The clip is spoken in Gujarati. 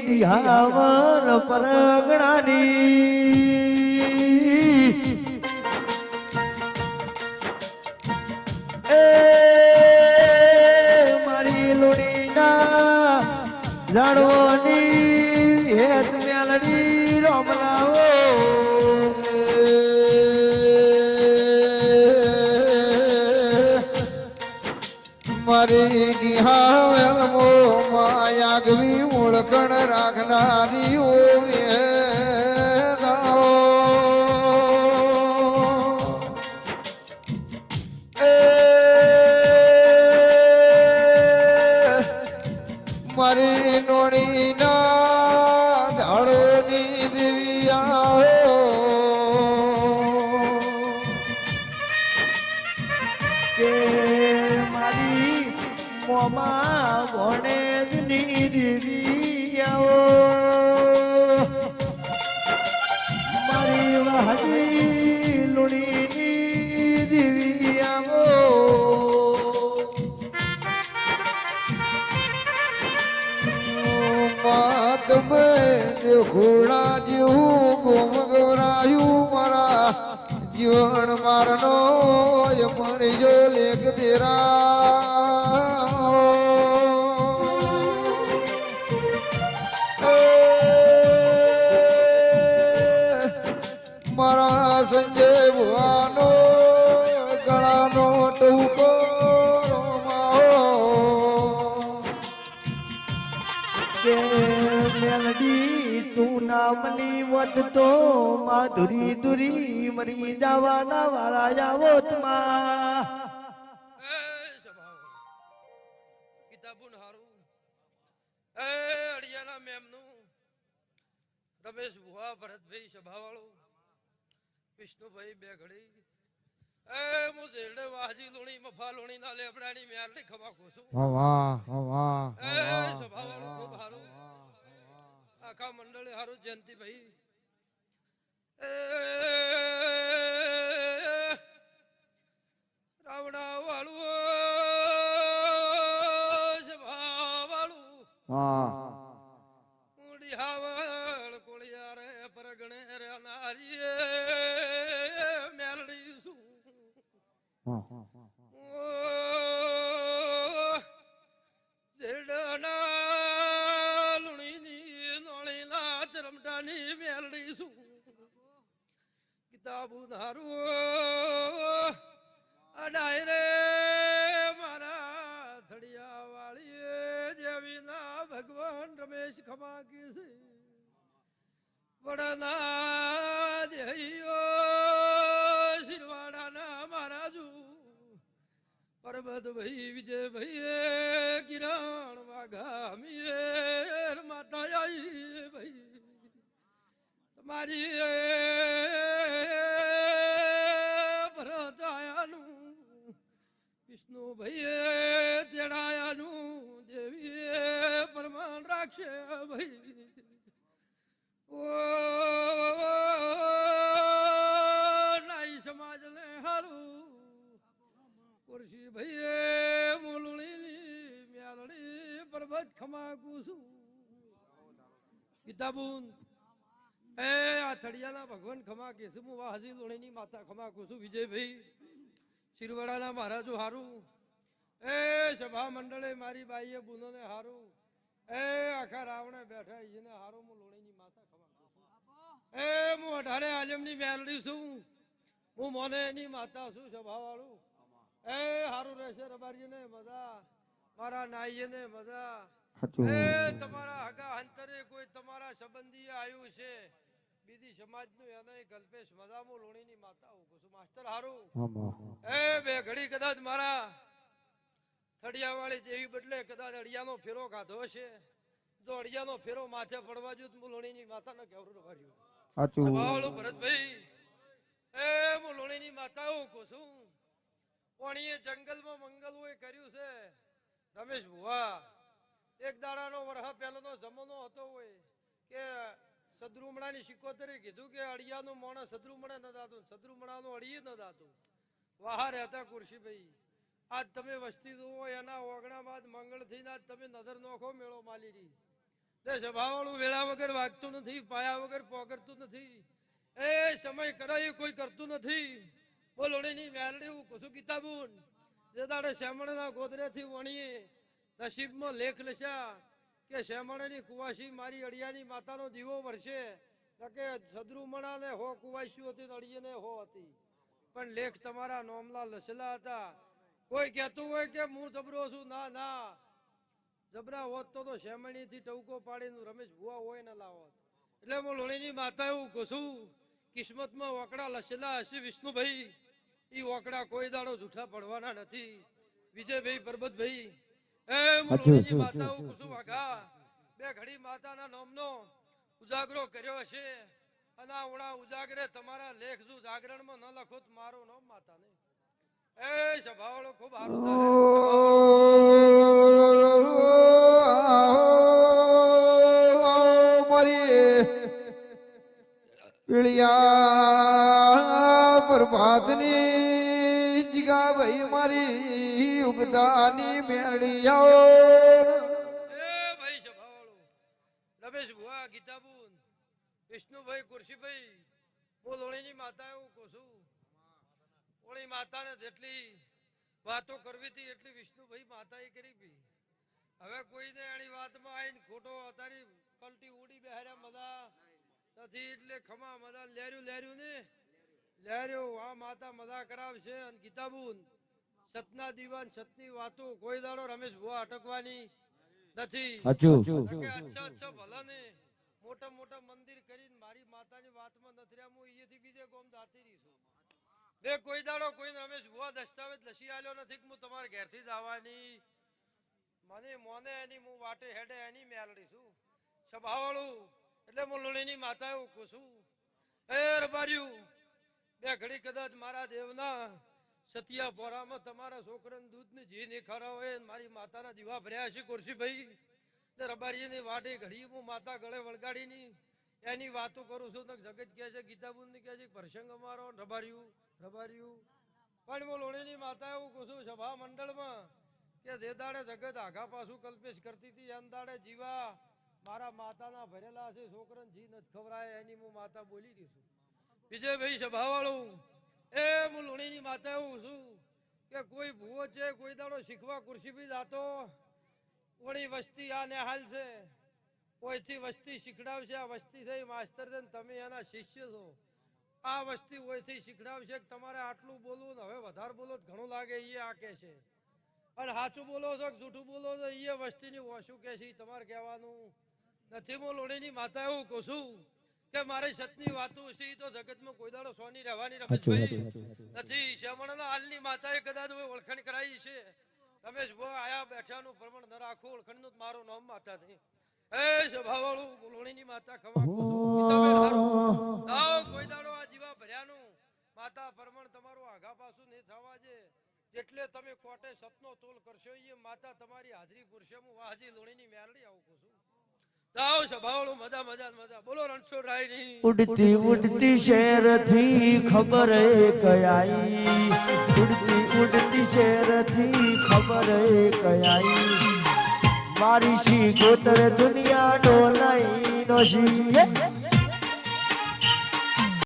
નિહાવન પરગણાની એ મારી લોડીના જાણવાની હેત મેલડી રોમલાવો મારી નિહાવેલ મો માયાગવી ઓળખણ રાખનારી ઓવે મારી નોણી ના ધાડોની દેવિયા કે મારી મોમાં ભણેજની દીદી આવો મારી વાહની લુણીની દીદી આવો માત મેં ઘોડા જેવું ગોમ ગવરાયું મારા જીવન મારનો મરી જો લેખ તેરા મારા સંજય ભુવાનો ગળાનો ટૂંકો કે મેલડી તું નામની વધતો માધુરી દુરી મરી જવાના વાળા જાવો તમા કિતાબુન હારું એ અડિયાના મેમનું રમેશ ભુવા ભરતભાઈ સભાવાળો વિષ્ણુભાઈ બે ઘડી એ હું જેડે વાજી લોણી મફા લોણી ના લેબડાની મેરડી ખમા ખોસું વાહ વાહ એ સભાવાળો ખૂબ હારું આખા મંડળે હારું જયંતિભાઈ એ રાવણા વાળું સભાવાળું મુડી હાવળ કોળિયારે પરગણે રે નારીએ મેલડી શું જેડના લુણીની નોળીના ચરમટાની મેલડી શું કિતાબુ ધારું અડાય રે મારા થડિયા વાળીએ જેવીના ભગવાન રમેશ ખમા કી છે વડના દેહીઓ શિરવાડાના મહારાજુ પરબતભાઈ વિજયભાઈ કિરણ વાઘામીએ માતા આવી ભાઈ તમારી ભરતાયાનું વિષ્ણુભાઈએ તેડાયાનું દેવીએ પ્રમાણ રાખશે ભાઈ ઓ નાઈ સમાજ ને હારું કુરશી ભાઈએ મુલણીની મ્યાલડી પર્વત ખમા કુસુ કિતાબુન એ આ થડિયાના ભગવાન ખમા કેસુ હું વાહજી લોણીની માતા ખમા કુસુ વિજયભાઈ શિરવાડાના મહારાજો હારું એ સભા મંડળે મારી બાઈએ બુનોને હારું એ આખા રાવણે બેઠા એને હારું હું લોણીની માતા ખમા એ હું અઢારે આલમની મેલડી છું હું મોને એની માતા છું સભાવાળું એ હારું રહેશે રબારીને મજા મારા નાઈને મજા એ તમારા હગા અંતરે કોઈ તમારા સંબંધી આવ્યું છે બીજી સમાજનું એને કલ્પેશ મજામો લોણીની માતા હું કહું છું માસ્ટર હારું એ બે ઘડી કદાચ મારા થડિયા વાળી જેવી બદલે કદાચ અડિયાનો ફેરો ખાધો છે જો અડિયાનો ફેરો માથે પડવા જો હું લોણીની માતાને કેવરું રબાર્યું સભાવાળું ભરતભાઈ એ હું લોણીની માતા હું કહું છું કોણીએ જંગલમાં મંગલ હોય કર્યું છે રમેશ ભુવા એક દાડાનો વરહ પહેલાનો જમાનો હતો હોય કે સદરુમણાની શિકોતરે કીધું કે અડિયાનું મોણા સદરુમણા ન દાતું સદરુમણાનું અડીએ ન દાતું વાહા રહેતા કુરશીભાઈ આજ તમે વસ્તી જુઓ એના ઓગણા બાદ મંગળ થઈને આજ તમે નજર નોખો મેળો માલી તે સભાવાળું વેળા વગર વાગતું નથી, પાયા વગર પોગરતું નથી. એ સમય કરાય કોઈ કરતું નથી. બોલોણીની મેલડી હું કુસુ કિતાબુન જે દાડે શ્યામણના ગોદરેથી વણીએ નસીબમાં લેખ લસ્યા કે શ્યામણની કુવાસી મારી અડિયાની માતાનો દીવો વરસે કે સદરુમણા ને હો કુવાસી હતી અડિયને હો હતી. પણ લેખ તમારા નોમલા લસેલા હતા. કોઈ કહેતું હોય કે હું જબરો છું, ના ના, જબરા હોત તો શ્યામણી થી ટવકો પાડીને રમેશ ભુવા હોય ને લાવત. એટલે હું લોણીની માતા એવું કહું, કિસ્મતમાં ઓકડા લસેલા હશે વિષ્ણુભાઈ, એ ઓકડા કોઈ દાડો જૂઠા પડવાના નથી. વિજયભાઈ પરબતભાઈ એ હું લોણીની માતા એવું કહું વાઘા બે ઘડી માતાના નામનો ઉજાગરો કર્યો હશે અને આ ઉણા ઉજાગરે તમારા લેખ જો જાગરણમાં ન લખો તો મારું નામ માતા ને એ સભાવાળો ખૂબ સારું થાય. મારી પીળિયા પ્રભાતની જીગા ભાઈ મારી ઉગદાની મેળિયાઓ એ ભાઈ સભાવાળો રમેશ ભુવા ગીતાબુન વિષ્ણુભાઈ કુરશીભાઈ હું લોણીની માતા એવું કહું છું. ઓળી માતાને જેટલી વાતો કરવી હતી એટલી વિષ્ણુભાઈ માતાએ કરી હતી. હવે કોઈને એની વાતમાં આવીને ખોટો અતારી કલટી ઉડી બેહાર્યા મજા નથી. એટલે ખમા મજા લેર્યું ને લેર્યું આ માતા મજા કરાવશે. અને ગીતાબુન સતના દીવાન સતની વાતો કોઈ દાડો રમેશ ભુવા અટકવાની નથી. કે અચ્છા ભલા ને મોટા મોટા મંદિર કરીને મારી માતાની વાતમાં નથી રહ્યા. હું અહીંયાથી બીજે ગોમ જાતી રહી છું. બે કોઈ દાડો કોઈ રમેશ ભુવા દસ્તાવેજ લસી આલ્યો નથી કે હું તમારા ઘેરથી જ આવવાની. મને મોને એની હું વાટે હેડે એની મેલડી છું સભાવાળું. એટલે હું લોણીની માતા એવું કહું છું. એ રબાર્યું બે ઘડી કદાચ મારા દેવના સતિયા પોરામાં તમારા છોકરાને દૂધની જી નહીં ખરા હોય મારી માતાના દીવા ભર્યા છે કુરશીભાઈ ને રબારીની વાટે ઘડી હું માતા ગળે વળગાડીની એની વાતો કરું છું. જગત કહે છે ગીતાબુન કહે છે પ્રસંગ અમારો રબાર્યું પણ હું લોણીની માતા એવું કહું છું સભા મંડળમાં કે જે દાડે જગત આઘા પાછું કલ્પેશ કરતી હતી એમ દાડે જીવા મારા માતાના ભરેલા છે છોકરાને જી નથી ખવરાય એની હું માતા બોલી રહી છું. વિજયભાઈ સભાવાળું એ હું લોણીની માતા એવું છું કે કોઈ ભૂવો છે કોઈ દાડો શીખવા કુરશીભાઈ જાતો ઓળી વસ્તી આ ને હાલ છે કોઈથી વસ્તી શીખડાવશે. આ વસ્તી થઈ માસ્તર છે તમે એના શિષ્ય છો. આ વસ્તી ઓયથી શીખડાવશે કે તમારે આટલું બોલવું ને હવે વધારે બોલો ઘણું લાગે એ આ કે છે. અને સાચું બોલો છો કે જૂઠું બોલો છો એ વસ્તીની ઓછું કે છે તમારે કહેવાનું નથી. હું લોણીની માતા એવું કહું છું કે મારી સતની વાતો છે તો જગતમાં કોઈ દાડો સોની રહેવાની રમેશભાઈ નથી. શ્યામણના હાલની માતાએ કદાચ ઓળખાણ કરાવી છે. રમેશ ભાઈ આયા બેઠાનું પ્રમાણ ન રાખો ઓળખાણનું મારું નામ માતા નહીં. એ સભાવાળું લોણીની માતા ખવા કોઈ દાડો આ જીવા ભર્યાનું માતા પ્રમાણ તમારું આઘા પાછું નહીં થવા દે. જેટલે તમે કોટે સતનો તોલ કરશો એ માતા તમારી હાજરી પૂરશે. હું વાહજી લોણીની મેલડી આવું કહું છું. જાઓ સભાવાળું મજા બોલો રણછોડરાયની. ઉડતી ઉડતી શેર થી ખબર કયાઈ, ઉડતી શેર થી ખબર કયાઈ, મારી શી ગોતર દુનિયા ડોલાઈ નો શી